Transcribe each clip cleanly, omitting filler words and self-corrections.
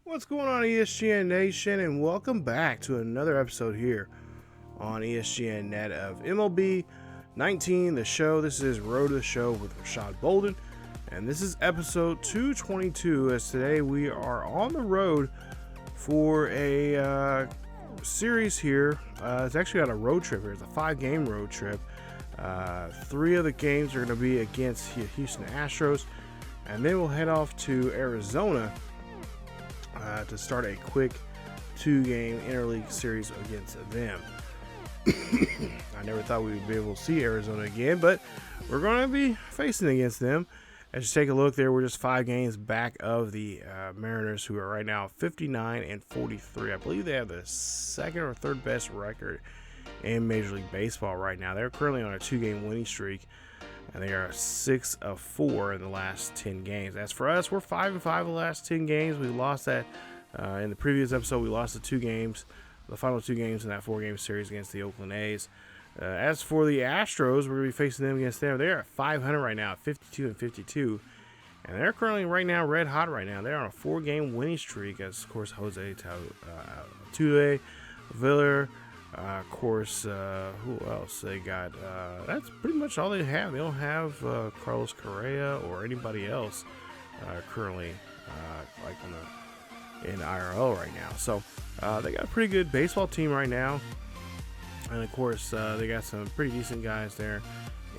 What's going on, ESGN Nation, and welcome back to another episode here on ESGNet of MLB 19, the show. This is Road to the Show with Rashad Bolden, and this is episode 222, as today we are on the road for a series here. It's actually got a road trip here. It's a 5-game road trip. 3 of the games are going to be against Houston Astros, and then we'll head off to Arizona to start a quick 2-game interleague series against them. I never thought we would be able to see Arizona again, but we're going to be facing against them. As you take a look there, we're just 5 games back of the Mariners, who are right now 59-43. I believe they have the second or third best record in Major League Baseball right now. They're currently on a 2-game winning streak, and they are 6 of 4 in the last 10 games. As for us, we're 5 of 5 in the last 10 games. We lost that in the previous episode. We lost the final 2 games in that 4-game series against the Oakland A's. As for the Astros, we're going to be facing them against them. They're at 500 right now, 52-52. And they're currently right now red hot right now. They're on a 4-game winning streak, as of course Jose Altuve, Villar. Of course, who else they got? That's pretty much all they have. They don't have Carlos Correa or anybody else currently like in IRL right now. So they got a pretty good baseball team right now, and of course they got some pretty decent guys there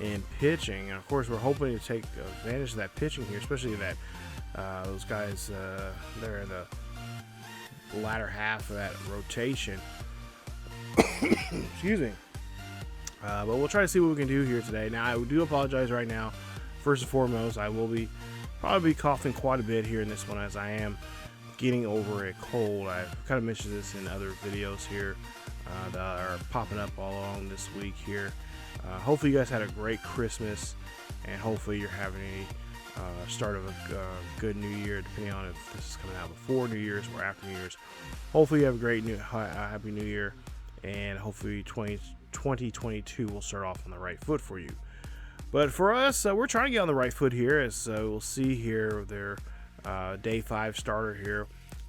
in pitching. And of course, we're hoping to take advantage of that pitching here, especially that those guys they're in the latter half of that rotation. Excuse me. But we'll try to see what we can do here today. Now, I do apologize right now. First and foremost, I will probably be coughing quite a bit here in this one, as I am getting over a cold. I've kind of mentioned this in other videos here that are popping up all along this week here. Hopefully you guys had a great Christmas, and hopefully you're having a start of a good New Year, depending on if this is coming out before New Year's or after New Year's. Hopefully you have a great Happy New Year. And hopefully 2022 will start off on the right foot for you. But for us, we're trying to get on the right foot here, as we'll see here their day 5 starter here.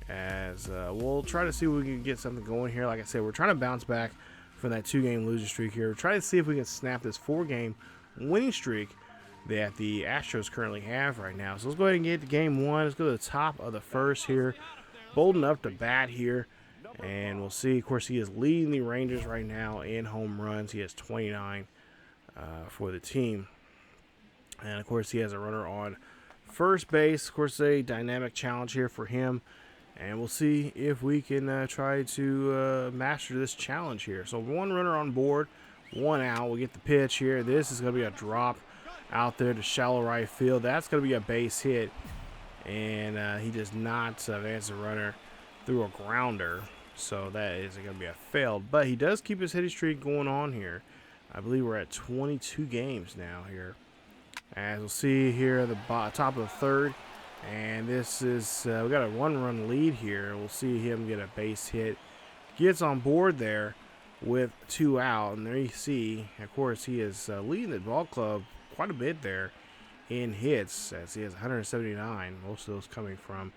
As we'll try to see if we can get something going here. Like I said, we're trying to bounce back from that 2-game losing streak here. We're trying to see if we can snap this 4-game winning streak that the Astros currently have right now. So let's go ahead and get to game 1. Let's go to the top of the first here. Bolden up to bat here. And we'll see. Of course, he is leading the Rangers right now in home runs. He has 29 for the team. And, of course, he has a runner on first base. Of course, a dynamic challenge here for him. And we'll see if we can try to master this challenge here. So 1 runner on board, 1 out. We'll get the pitch here. This is going to be a drop out there to shallow right field. That's going to be a base hit. And he does not advance the runner through a grounder. So that is going to be a failed. But he does keep his hitting streak going on here. I believe we're at 22 games now here. As we'll see here at the top of the third. And this is, we got a 1-run lead here. We'll see him get a base hit. Gets on board there with 2 out. And there you see, of course, he is leading the ball club quite a bit there in hits, as he has 179. Most of those coming from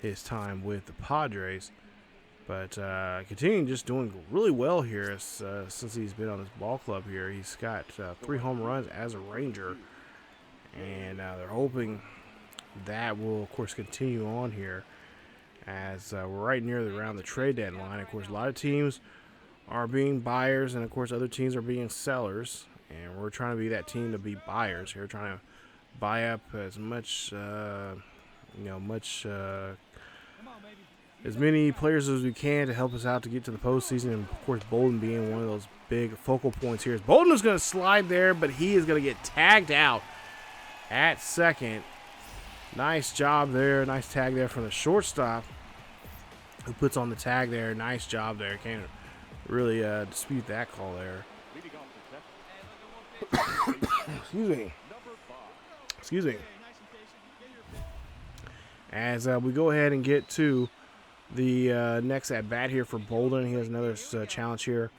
his time with the Padres. But continuing just doing really well here since he's been on this ball club here. He's got 3 home runs as a Ranger. And they're hoping that will, of course, continue on here, as we're right near around the trade deadline. Of course, a lot of teams are being buyers, and, of course, other teams are being sellers. And we're trying to be that team to be buyers here, trying to buy up as much, as many players as we can to help us out to get to the postseason. And, of course, Bolden being one of those big focal points here. Bolden is going to slide there, but he is going to get tagged out at second. Nice job there. Nice tag there from the shortstop, who puts on the tag there. Nice job there. Can't really dispute that call there. Excuse me. As we go ahead and get to the next at bat here for Bolden. He has another challenge here,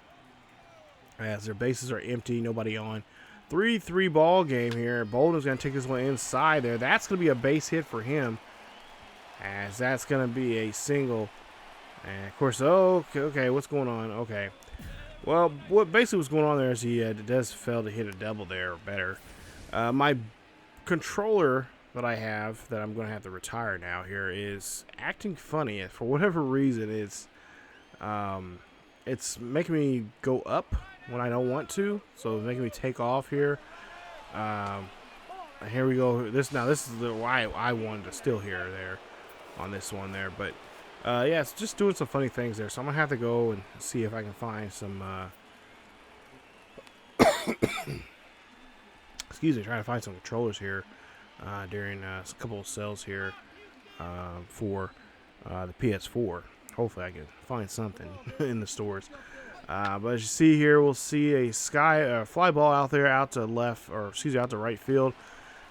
as their bases are empty, nobody on. 3-3 ball game here. Bolden's going to take this one inside there. That's going to be a base hit for him, as that's going to be a single. And of course, okay, what's going on? Okay, well, what basically what's going on there is he does fail to hit a double there or better. My controller that I have that I'm going to have to retire now here is acting funny for whatever reason. It's making me go up when I don't want to, so it's making me take off here. Here we go. This is the why I wanted to still here or there on this one there, but yeah, it's just doing some funny things there. So I'm gonna have to go and see if I can find some. Excuse me, trying to find some controllers here during a couple of sales here for the PS4. Hopefully, I can find something in the stores. But as you see here, we'll see a fly ball out there, out to left, or excuse me, out to right field.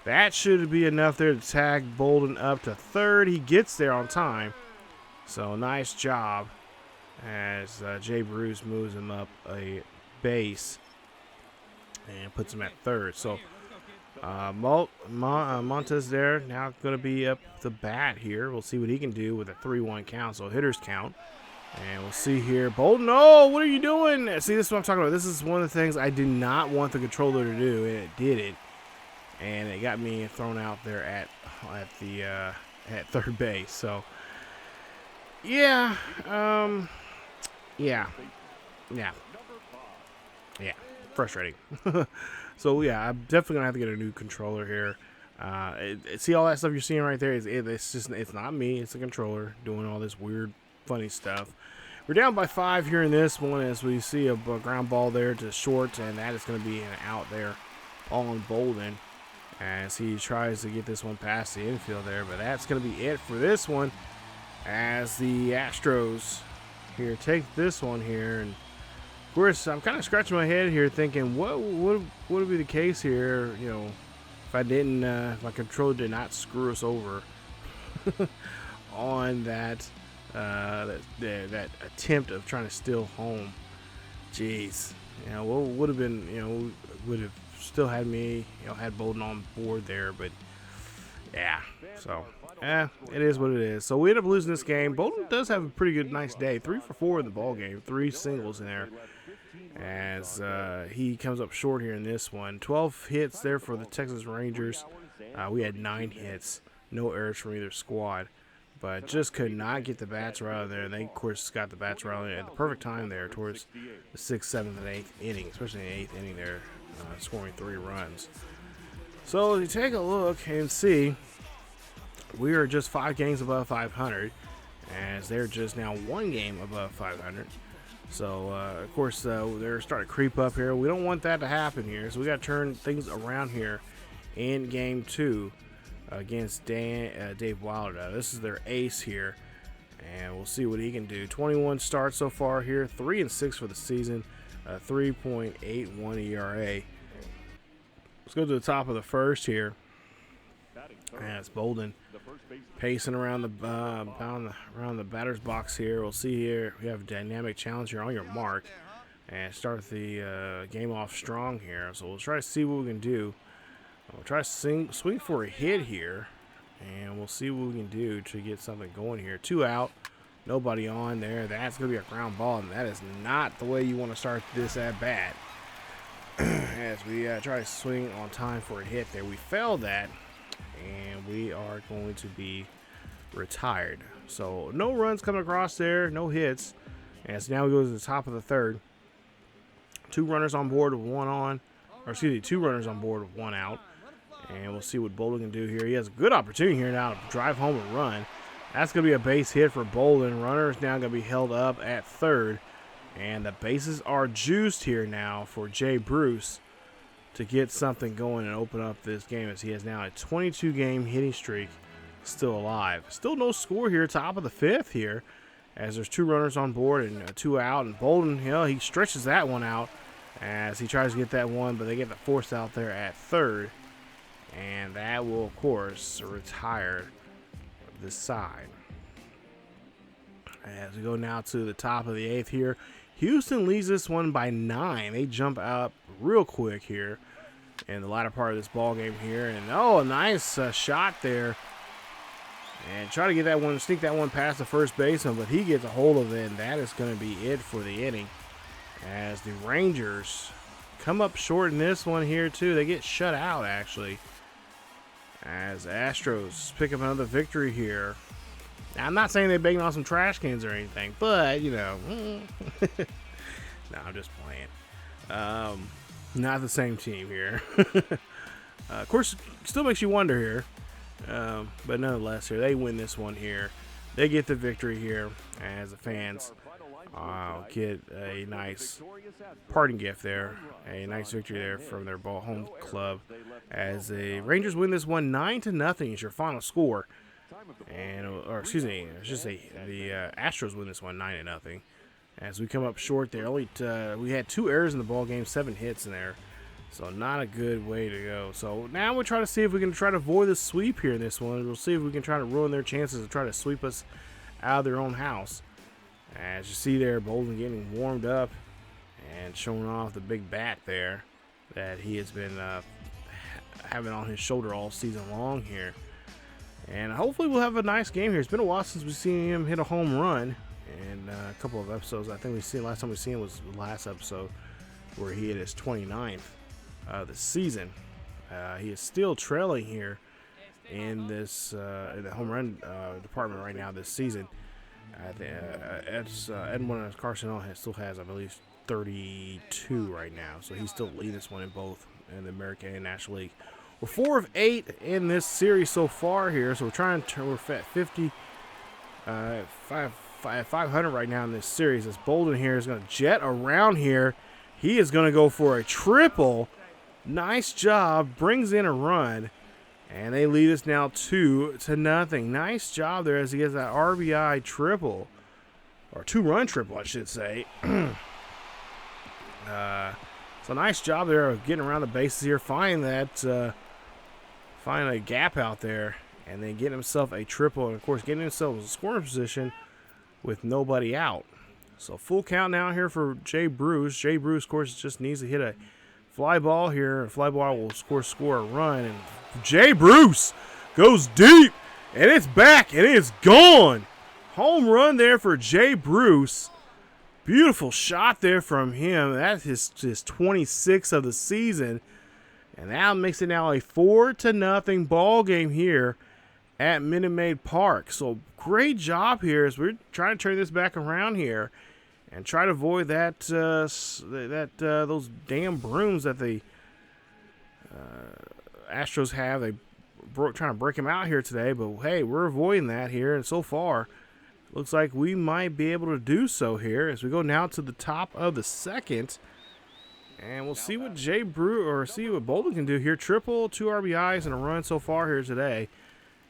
That should be enough there to tag Bolden up to third. He gets there on time. So nice job as Jay Bruce moves him up a base and puts him at third. So Montes there now going to be up the bat here. We'll see what he can do with a 3-1 count. So hitters count. And we'll see here. Bolden, oh, what are you doing? See, this is what I'm talking about. This is one of the things I did not want the controller to do, and it did it. And it got me thrown out there at third base. So yeah, yeah, frustrating. So yeah, I'm definitely gonna have to get a new controller here. See all that stuff you're seeing right there? It's not me. It's the controller doing all this weird, funny stuff. We're down by 5 here in this one as we see a ground ball there to short, and that is going to be an out there on Bolden as he tries to get this one past the infield there. But that's going to be it for this one as the Astros here take this one here. And of course, I'm kind of scratching my head here thinking, what would be the case here, you know, if my controller did not screw us over on that attempt of trying to steal home. Jeez, you know, what would have been, you know, would have still had me, you know, had Bolden on board there, but yeah, so it is what it is. So we end up losing this game. Bolden does have a pretty good, nice day. 3 for 4 in the ball game, 3 singles in there, as he comes up short here in this one. 12 hits there for the Texas Rangers. We had 9 hits, no errors from either squad, but just could not get the bats right there. And they, of course, got the bats right at the perfect time there towards the 6th, 7th, and 8th inning, especially in the 8th inning there, scoring 3 runs. So you take a look and see, we are just 5 games above 500, as they're just now 1 game above 500. So, of course, they're starting to creep up here. We don't want that to happen here, so we got to turn things around here in Game 2 against Dave Wilder. This is their ace here, and we'll see what he can do. 21 starts so far here, 3-6 for the season, 3.81 ERA. Let's go to the top of the first here. And it's Bolden pacing around the batter's box here. We'll see here. We have a dynamic challenge here on your mark, and start the game off strong here. So we'll try to see what we can do. We'll try to swing for a hit here, and we'll see what we can do to get something going here. 2 out, nobody on there. That's going to be a ground ball, and that is not the way you want to start this at bat. As we try to swing on time for a hit there. We failed that, and we are going to be retired. So no runs coming across there, no hits. And so now we go to the top of the third. 2 runners on board with 1 on. Or excuse me, 2 runners on board with 1 out. And we'll see what Bolden can do here. He has a good opportunity here now to drive home a run. That's going to be a base hit for Bolden. Runner is now going to be held up at third. And the bases are juiced here now for Jay Bruce to get something going and open up this game, as he has now a 22-game hitting streak still alive. Still no score here, top of the 5th here, as there's 2 runners on board and 2 out. And Bolden, you know, he stretches that one out as he tries to get that one, but they get the force out there at third. And that will, of course, retire this side. As we go now to the top of the 8th here, Houston leads this one by 9. They jump up real quick here in the latter part of this ball game here. And, oh, a nice shot there. and try to get that one, sneak that one past the first baseman, but he gets a hold of it, and that is going to be it for the inning. As the Rangers come up short in this one here too. They get shut out actually. As Astros pick up another victory here. Now, I'm not saying they're banging on some trash cans or anything, but you know, no, I'm just playing. Not the same team here. Of course, still makes you wonder here. But nonetheless, here they win this one here. They get the victory here as the fans get a nice parting gift there, a nice victory there from their home club. As the Rangers win this one 9-0 is your final score, and or excuse me, I should say the Astros win this one 9-0. As we come up short there, we had 2 errors in the ball game, 7 hits in there. So not a good way to go. So now we'll try to see if we can try to avoid the sweep here in this one. We'll see if we can try to ruin their chances of trying to sweep us out of their own house. As you see there, Bolden getting warmed up and showing off the big bat there that he has been having on his shoulder all season long here. And hopefully we'll have a nice game here. It's been a while since we've seen him hit a home run in a couple of episodes. I think last time we seen him was the last episode where he hit his 29th. The season. He is still trailing here in this in the home run department right now this season. Edwin Carson still has, I believe, 32 right now, so he's still leading this one in both in the American and National League. We're 4 of 8 in this series so far here, so we're at 50, 500 right now in this series. As Bolden here is going to jet around here, he is going to go for a triple. Nice job, brings in a run, and they lead us now 2-0. Nice job there as he gets that RBI triple, or 2-run triple, I should say. So nice job there of getting around the bases here, find a gap out there, and then getting himself a triple, and of course getting himself in a scoring position with nobody out. So full count now here for Jay Bruce. Jay Bruce, of course, just needs to hit a fly ball here. Fly ball will score a run, and Jay Bruce goes deep, and it's back, and it's gone. Home run there for Jay Bruce. Beautiful shot there from him. That's his 26th of the season, and that makes it now a 4-0 ball game here at Minute Maid Park. So great job here as we're trying to turn this back around here and try to avoid that those damn brooms that the Astros have. They trying to break him out here today, but hey, we're avoiding that here, and so far looks like we might be able to do so here as we go now to the top of the second, and we'll see what see what Bolden can do here. Triple, 2 RBIs and a run so far here today.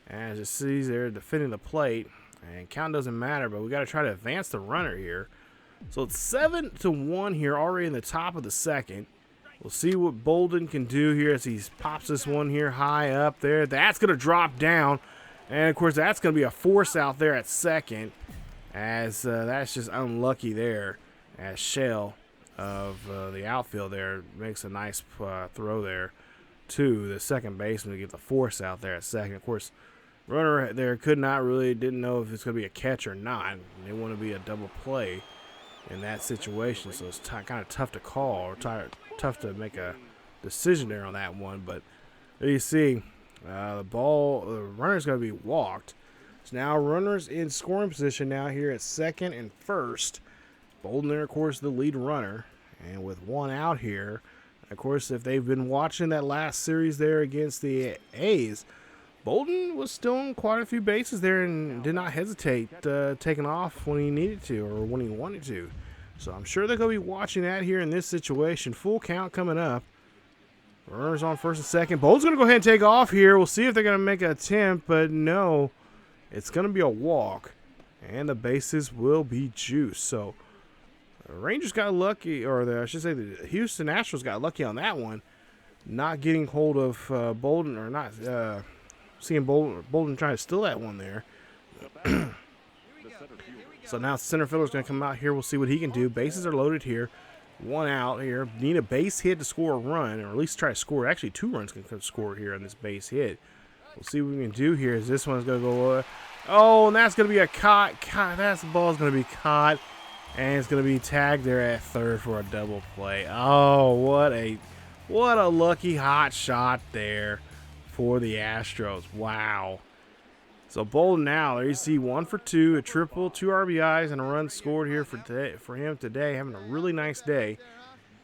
As it sees there defending the plate, and count doesn't matter, but we got to try to advance the runner here. So it's 7-1 here already in the top of the second. We'll see what Bolden can do here as he pops this one here high up there. That's going to drop down. And, of course, that's going to be a force out there at second, as that's just unlucky there, as Shell of the outfield there makes a nice throw there to the second baseman to get the force out there at second. Of course, runner there didn't know if it's going to be a catch or not. They want to be a double play in that situation, so it's kind of tough to call or tough to make a decision there on that one. But there you see. The runner's going to be walked. So now runners in scoring position now here at second and first. Bolden there, of course, the lead runner. And with one out here, of course, if they've been watching that last series there against the A's, Bolden was still in quite a few bases there and did not hesitate taking off when he needed to or when he wanted to. So I'm sure they're going to be watching that here in this situation. Full count coming up. Runners on first and second. Bolden's going to go ahead and take off here. We'll see if they're going to make an attempt, but no. It's going to be a walk, and the bases will be juiced. So the Rangers got lucky, or I should say the Houston Astros got lucky on that one, not getting hold of Bolden, or not seeing Bolden trying to steal that one there. So now center fielder's going to come out here. We'll see what he can do. Bases are loaded here. One out here. Need a base hit to score a run, or at least try to score. Actually, 2 runs can score here on this base hit. We'll see what we can do here. As this one's going to go Oh, and that's going to be a caught. That ball's going to be caught. And it's going to be tagged there at third for a double play. Oh, what a lucky hot shot there for the Astros. Wow. So Bolden now, there you see 1 for 2, a triple, 2 RBIs, and a run scored here for him today. Having a really nice day.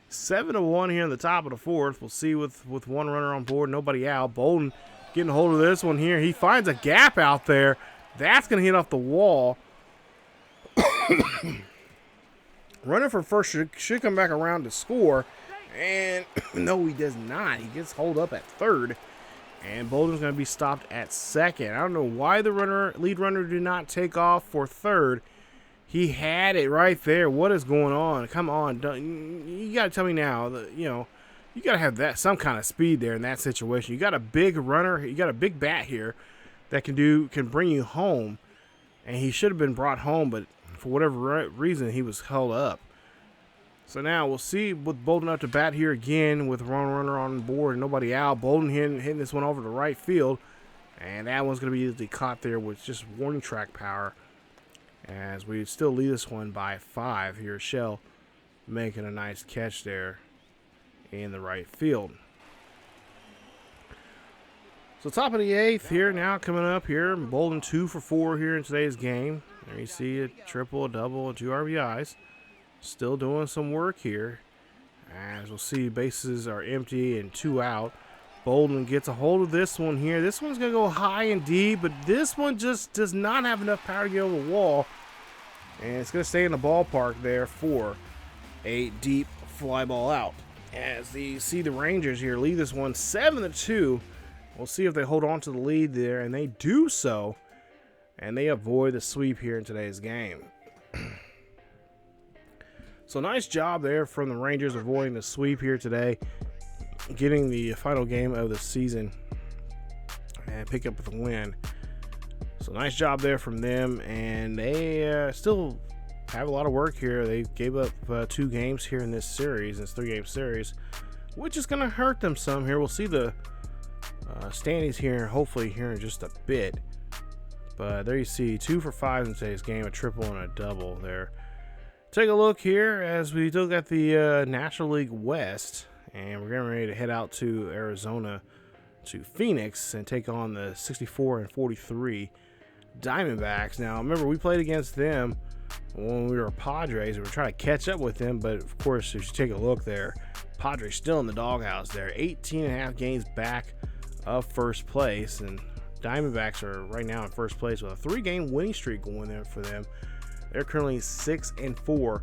7-1 here in the top of the fourth. We'll see with one runner on board, nobody out. Bolden getting a hold of this one here. He finds a gap out there. That's going to hit off the wall. Runner for first should come back around to score. And no, he does not. He gets holed up at third. And Bolden's going to be stopped at second. I don't know why the lead runner did not take off for third. He had it right there. What is going on? Come on. You got to tell me now that, you got to have some kind of speed there in that situation. You got a big runner. You got a big bat here that can bring you home. And he should have been brought home, but for whatever reason, he was held up. So now we'll see with Bolden up to bat here again with one runner on board and nobody out. Bolden hitting this one over to right field. And that one's going to be easily caught there with just warning track power. As we still lead this one by 5 here. Shell making a nice catch there in the right field. So top of the 8th here now coming up here. Bolden 2 for 4 here in today's game. There you see a triple, a double, and 2 RBIs. Still doing some work here. As we'll see, bases are empty and 2 out. Bolden gets a hold of this one here. This one's going to go high and deep, but this one just does not have enough power to get over the wall. And it's going to stay in the ballpark there for a deep fly ball out. As you see the Rangers here lead this one 7-2. We'll see if they hold on to the lead there, and they do so. And they avoid the sweep here in today's game. So nice job there from the Rangers avoiding the sweep here today. Getting the final game of the season and pick up the win. So nice job there from them. And they still have a lot of work here. They gave up 2 games here in this series, this 3-game series, which is going to hurt them some here. We'll see the standings here, hopefully here in just a bit. But there you see 2 for 5 in today's game, a triple and a double there. Take a look here as we look at the National League West, and we're getting ready to head out to Arizona to Phoenix and take on the 64-43 Diamondbacks. Now, remember, we played against them when we were Padres. We were trying to catch up with them, but of course, if you take a look there, Padres still in the doghouse there, 18.5 games back of first place, and Diamondbacks are right now in first place with a 3-game winning streak going there for them. They're currently 6-4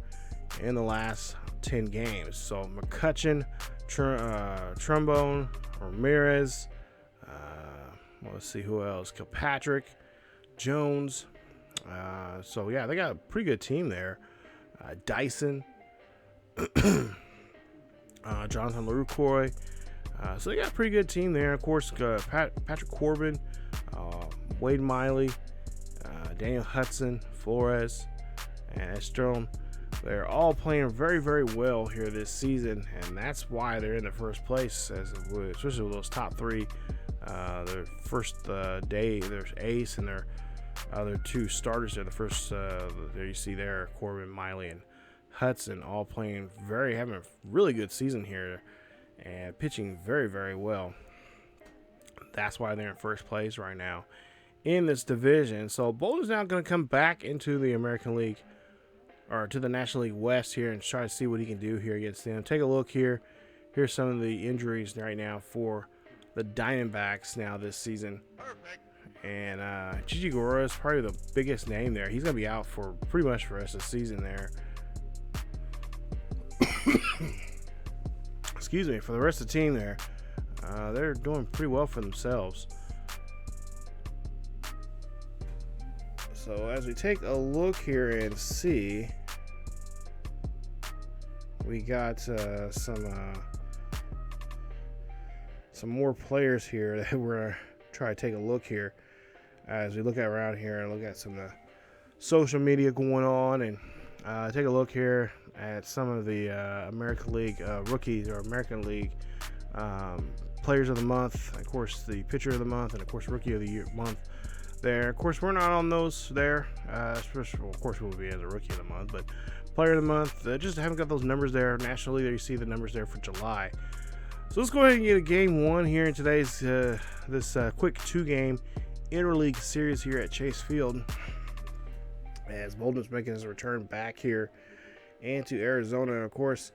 in the last 10 games. So McCutchen, Trombone, Ramirez, let's see who else, Kilpatrick, Jones. So yeah, they got a pretty good team there. Dyson, Jonathan LaRucoy. So they got a pretty good team there. Of course, Patrick Corbin, Wade Miley, Daniel Hudson, Flores, and Estrom. They're all playing very, very well here this season, and that's why they're in the first place, especially with those top 3. Their first day, there's Ace, and their other 2 starters there. The first, there you see there, Corbin, Miley, and Hudson, all playing having a really good season here, and pitching very, very well. That's why they're in first place right now in this division. So Bolden's now going to come back into the American League, or to the National League West here, and try to see what he can do here against them. Take a look here. Here's some of the injuries right now for the Diamondbacks now this season. Perfect. And Gigi Guerrero is probably the biggest name there. He's going to be out for pretty much the rest of the season there. Excuse me. For the rest of the team there, they're doing pretty well for themselves. So as we take a look here and see, we got some more players here that we're going to try to take a look here as we look around here and look at some social media going on, and take a look here at some of the American League rookies, or American League players of the month, of course the pitcher of the month, and of course rookie of the year month. there. Of course, we're not on those there. Especially, of course, we'll be as a rookie of the month, but player of the month, just haven't got those numbers there. National League, there you see the numbers there for July. So let's go ahead and get a game one here in today's this quick 2-game interleague series here at Chase Field. As Bolden's making his return back here into Arizona, and of course,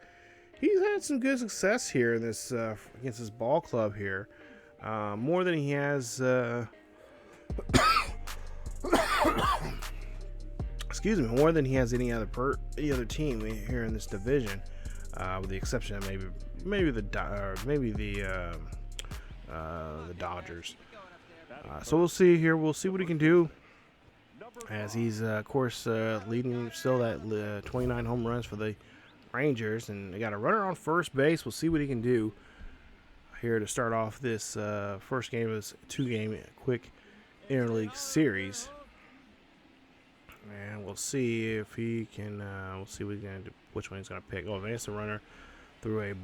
he's had some good success here in this against his ball club here. More than he has. Excuse me, more than he has any other team here in this division, with the exception of maybe the Dodgers. So we'll see here. We'll see what he can do, as he's of course leading still that 29 home runs for the Rangers, and they got a runner on first base. We'll see what he can do here to start off this first game of this 2-game quick interleague series. And we'll see if he can, we'll see what he's going to do, which one he's going to pick. Oh, advance the runner through a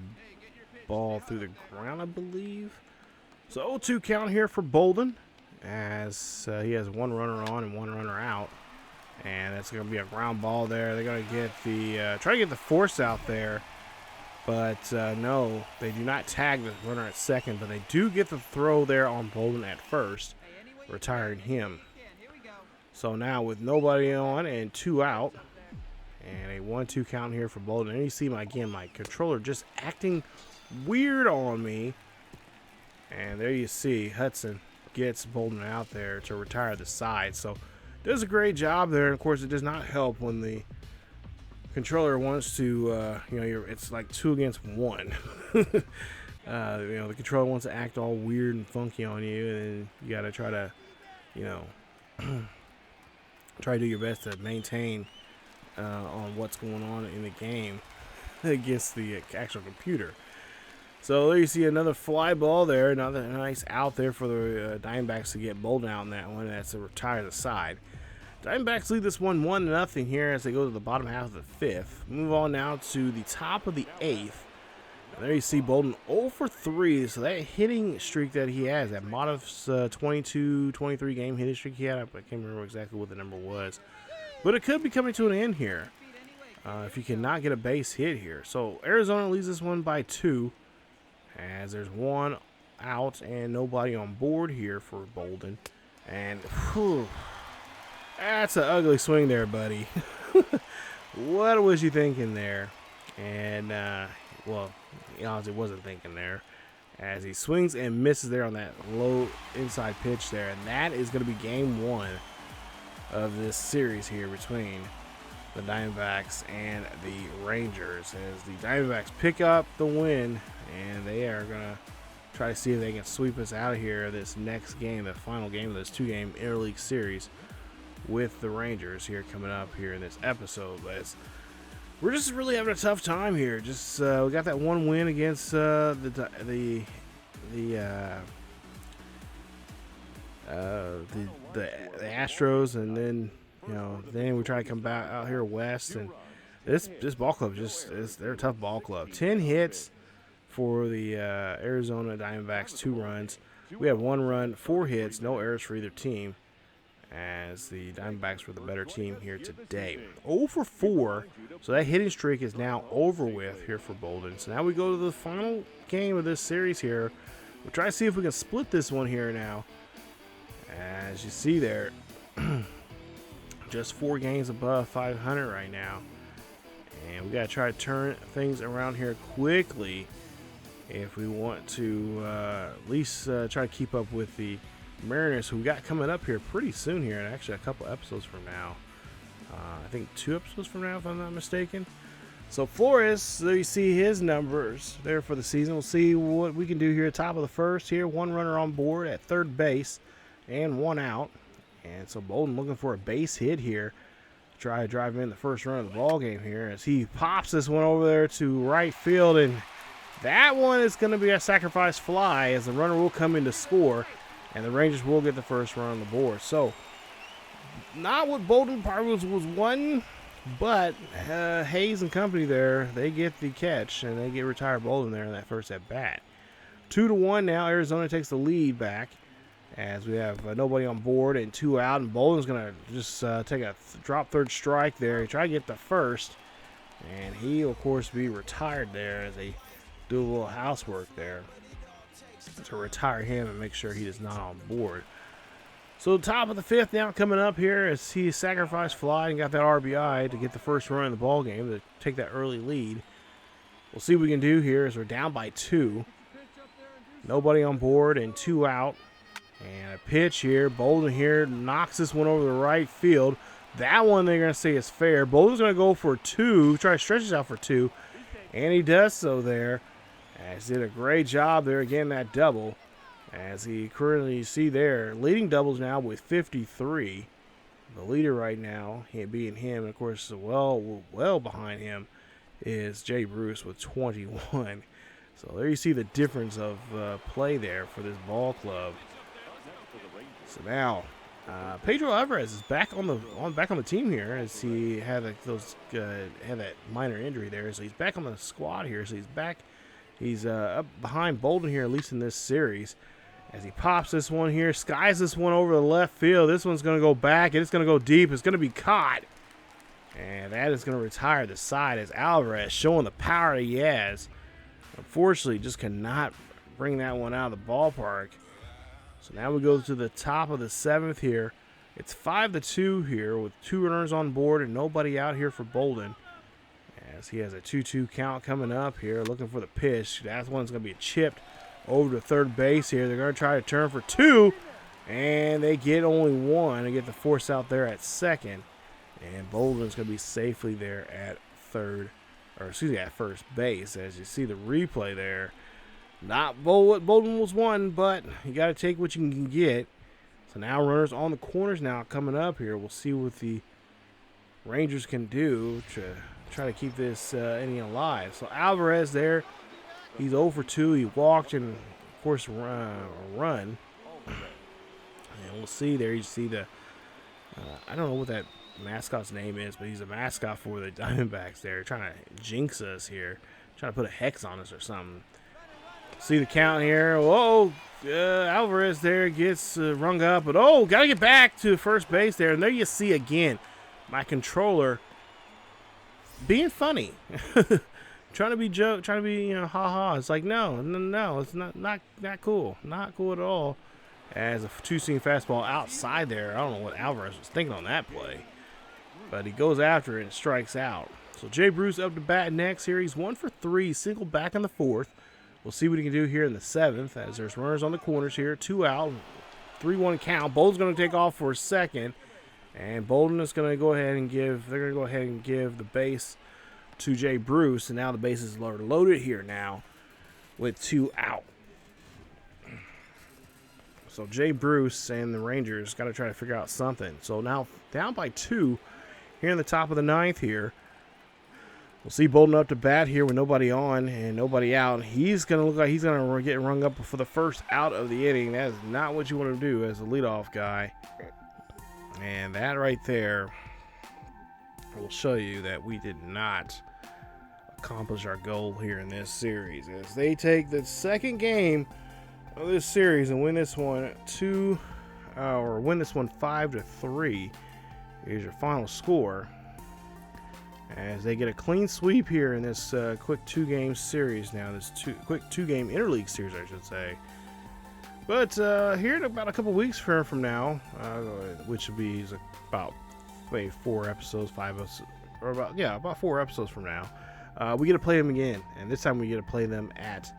ball through the ground, I believe. So 0-2 count here for Bolden, as he has one runner on and one runner out. And that's going to be a ground ball there. They're going to get the, try to get the force out there. But no, they do not tag the runner at second, but they do get the throw there on Bolden at first, retiring him. So now with nobody on and 2 out, and a 1-2 count here for Bolden. And you see my controller just acting weird on me. And there you see Hudson gets Bolden out there to retire the side. So does a great job there. And of course, it does not help when the controller wants to, it's like 2 against 1. The controller wants to act all weird and funky on you, and you got to try to, try to do your best to maintain on what's going on in the game against the actual computer. So there you see another fly ball there, another nice out there for the Diamondbacks to get Bolden out in that one. That's to retire the side. Diamondbacks lead this one 1-0 here as they go to the bottom half of the 5th. Move on now to the top of the 8th. And there you see Bolden 0 for 3. So that hitting streak that he has, that modest 22-23 game hitting streak he had, I can't remember exactly what the number was. But it could be coming to an end here if you cannot get a base hit here. So Arizona leads this one by 2, as there's 1 out and nobody on board here for Bolden. And whew, that's an ugly swing there, buddy. What was you thinking there? And, well, he honestly wasn't thinking there, as he swings and misses there on that low inside pitch there. And that is going to be game 1 of this series here between the Diamondbacks and the Rangers, as the Diamondbacks pick up the win, and they are going to try to see if they can sweep us out of here this next game, the final game of this 2-game interleague series with the Rangers here coming up here in this episode. But we're just really having a tough time here. Just we got that one win against the Astros, and then then we try to come back out here west, and this ball club they're a tough ball club. 10 hits for the Arizona Diamondbacks, 2 runs. We have 1 run, 4 hits, no errors for either team, as the Diamondbacks were the better team here today. 0 for 4, so that hitting streak is now over with here for Bolden. So now we go to the final game of this series here. We'll try to see if we can split this one here now. As you see there, just 4 games above 500 right now. And we got to try to turn things around here quickly if we want to at least try to keep up with the Mariners, who we got coming up here pretty soon here, and actually a couple episodes from now. I think 2 episodes from now, if I'm not mistaken. So Flores, there you see his numbers there for the season. We'll see what we can do here. Top of the 1st here, 1 runner on board at third base and 1 out. And so Bolden looking for a base hit here. Try to drive in the first run of the ball game here, as he pops this one over there to right field, and that one is going to be a sacrifice fly, as the runner will come in to score, and the Rangers will get the first run on the board. So not what Bolden probably was wanting, but Hayes and company there, they get the catch, and they get retired Bolden there in that first at bat. 2-1 now. Arizona takes the lead back, as we have nobody on board and 2 out, and Bolden's going to just take a drop third strike there. He tried to get the first, and he'll, of course, be retired there as they do a little housework there to retire him and make sure he is not on board. So top of the 5th now coming up here as he sacrificed fly and got that RBI to get the first run in the ball game to take that early lead. We'll see what we can do here as we're down by 2. Nobody on board and 2 out. And a pitch here. Bolden here knocks this one over the right field. That one they're going to say is fair. Bolden's going to go for 2. Try to stretch this out for 2. And he does so there. As did a great job there getting that double. As he currently, you see there, leading doubles now with 53. The leader right now, he being him, and of course, well behind him is Jay Bruce with 21. So there you see the difference of play there for this ball club. So now, Pedro Alvarez is back on the team here as he had had that minor injury there. So he's back on the squad here. So he's back. He's up behind Bolden here, at least in this series. As he pops this one here, skies this one over the left field. This one's going to go back, and it's going to go deep. It's going to be caught. And that is going to retire the side as Alvarez showing the power that he has. Unfortunately, just cannot bring that one out of the ballpark. So now we go to the top of the 7th here. It's 5-2 here with 2 runners on board and nobody out here for Bolden. As he has a 2-2 count coming up here, looking for the pitch. That one's going to be chipped over to third base here. They're going to try to turn for 2, and they get only 1. They get the force out there at second, and Bolden's going to be safely there at at first base. As you see the replay there, not what Bolden was won, but you got to take what you can get. So now runners on the corners now coming up here. We'll see what the Rangers can do to try to keep this inning alive. So Alvarez there. He's 0 for 2. He walked and, of course, run. And we'll see there. You see the, I don't know what that mascot's name is, but he's a mascot for the Diamondbacks there. Trying to jinx us here. Trying to put a hex on us or something. See the count here. Whoa. Alvarez there gets rung up. But, got to get back to first base there. And there you see again my controller being funny. Trying to be, ha-ha. It's like, no, it's not cool. Not cool at all. As a 2-seam fastball outside there. I don't know what Alvarez was thinking on that play. But he goes after it and strikes out. So Jay Bruce up to bat next here. He's 1 for 3. Single back in the 4th. We'll see what he can do here in the 7th. As there's runners on the corners here. 2 out. 3-1 count. Bolden's going to take off for a second. And Bolden is going to go ahead and give the base to Jay Bruce, and now the bases are loaded here now with 2 out. So Jay Bruce and the Rangers got to try to figure out something. So now down by 2 here in the top of the 9th here. We'll see Bolden up to bat here with nobody on and nobody out. He's going to look like he's going to get rung up for the first out of the inning. That is not what you want to do as a leadoff guy. And that right there will show you that we did not accomplish our goal here in this series, as they take the second game of this series and win this one 5-3 is your final score, as they get a clean sweep here in this quick 2-game series now, this quick 2-game interleague series I should say. But here in about a couple weeks from now, which will be about 4 episodes, 5 episodes, or about 4 episodes from now, we get to play them again, and this time we get to play them at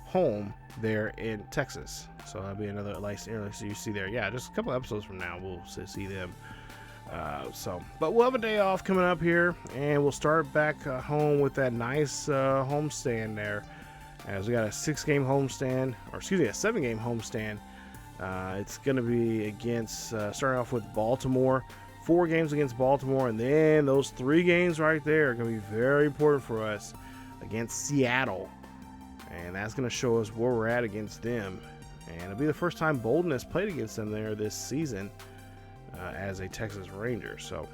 home there in Texas. So that'll be another nice interleague. So you see there, just a couple episodes from now we'll see them. But we'll have a day off coming up here, and we'll start back home with that nice homestand there. As we got a 6-game homestand, or excuse me, a 7-game homestand. It's going to be against, starting off with Baltimore, 4 games against Baltimore, and then those 3 games right there are going to be very important for us against Seattle. And that's going to show us where we're at against them. And it'll be the first time Bolden has played against them there this season as a Texas Ranger. So,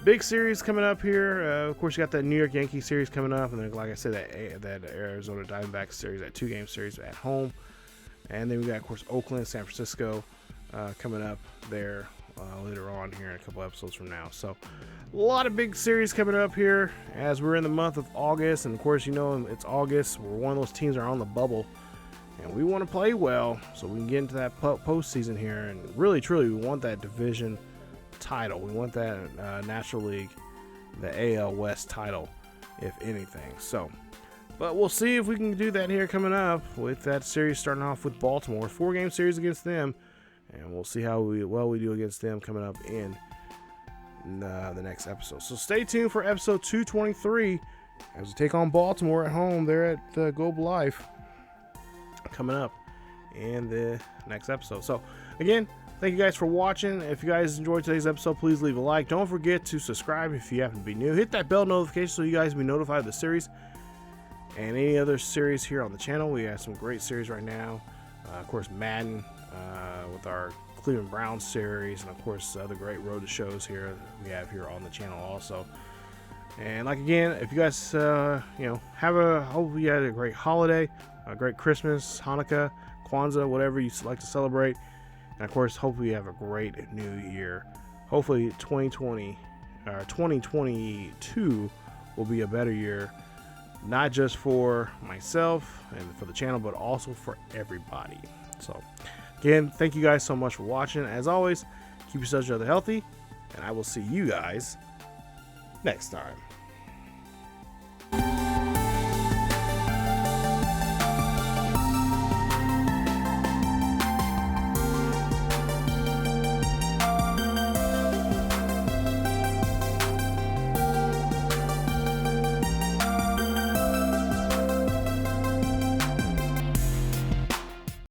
big series coming up here. Of course, you got that New York Yankees series coming up, and then, like I said, that Arizona Diamondbacks series, that 2-game series at home. And then we got, of course, Oakland, San Francisco coming up there later on here in a couple episodes from now. So a lot of big series coming up here as we're in the month of August. And, of course, you know, it's August. We're one of those teams that are on the bubble. And we want to play well so we can get into that postseason here. And really, truly, we want that division title. We want that National League, the AL West title, if anything. So, but we'll see if we can do that here coming up with that series starting off with Baltimore. 4-game series against them. And we'll see how well we do against them coming up in the next episode. So stay tuned for episode 223 as we take on Baltimore at home there at Globe Life coming up in the next episode. So again, thank you guys for watching. If you guys enjoyed today's episode, please leave a like. Don't forget to subscribe if you happen to be new. Hit that bell notification so you guys will be notified of the series and any other series here on the channel. We have some great series right now. Of course, Madden with our Cleveland Browns series, and of course other great road to shows here we have here on the channel also. And like again, if you guys hope you had a great holiday, a great Christmas, Hanukkah, Kwanzaa, whatever you like to celebrate, and of course hopefully you have a great new year. Hopefully 2022 will be a better year, not just for myself and for the channel, but also for everybody. So again, thank you guys so much for watching. As always, keep yourselves healthy, and I will see you guys next time.